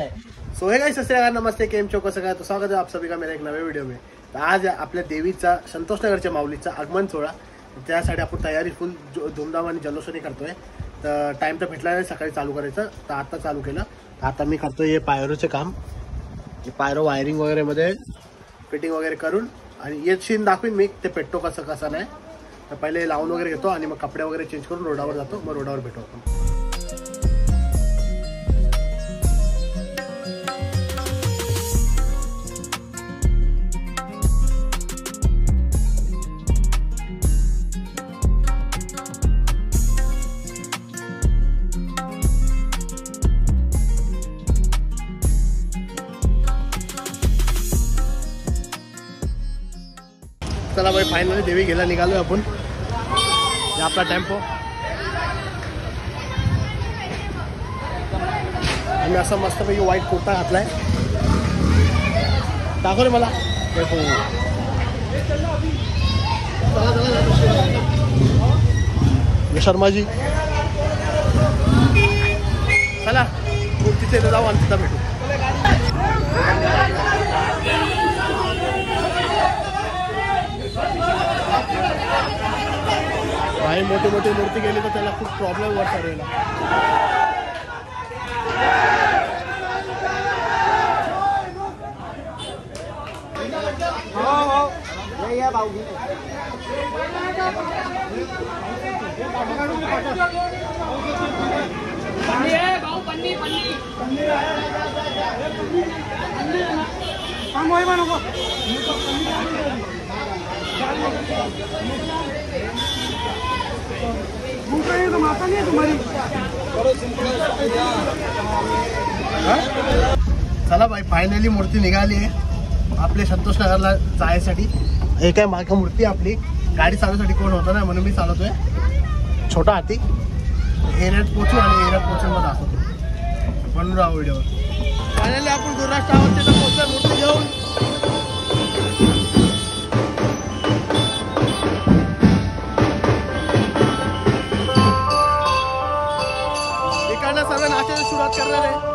है। सो hey guys, नमस्ते, केम चो, कसं काय? तो स्वागत है आप सभी का मेरे एक नवे व्हिडिओ में। तर आज आपल्या देवीचा संतोषनगरच्या माऊलीचा आगमन सोहळा, त्यासाठी आपण तयारी फुल धूमधाम आणि जल्लोषाने करतोय। तर टाइम तर भेटला नाही सकाळी चालू करायचं, तर आता चालू केलं। तर आता मी करतोय हे पायरोचे काम, पायरो वायरिंग वगैरे मध्ये फिटिंग वगैरे करून, आणि ये सीन दाखवीन मी ते पेटतो कसं कसं नाही। तर पहिले लावून वगैरे घेतो आणि मग कपडे वगैरे चेंज करून रोडावर जातो, मग रोडावर भेटू आपण। चला भाई, फायनली देवी घ्यायला निघालोय आपण। आपला टेम्पो आणि असा मस्तपैकी व्हाईट कुर्ता घातलाय, दाखव रे मला। शर्माजी, चला मूर्तीच्या इथे जाऊ आणि तिथं भेटू। भाई मोठी मोठी मूर्ती गेली तर त्याला खूप प्रॉब्लेम वर चालू चला भाई, फायनली मूर्ती निघाली आहे आपल्या संतोषनगरला जायसाठी। हे काय मागं मूर्ती आपली गाडी चालवण्यासाठी कोण होतं ना, म्हणून मी चालवतोय छोटा हाती। एरियात पोहोचू आणि एरियात पोहोचून मला दाखवतो, म्हणून राहा व्हिडिओवर। फायनली आपण दुर्राष्ट्रावरती पोहोचतोय मूर्ती घेऊन। इकडनं सर्व नाचायला सुरुवात करणार आहे।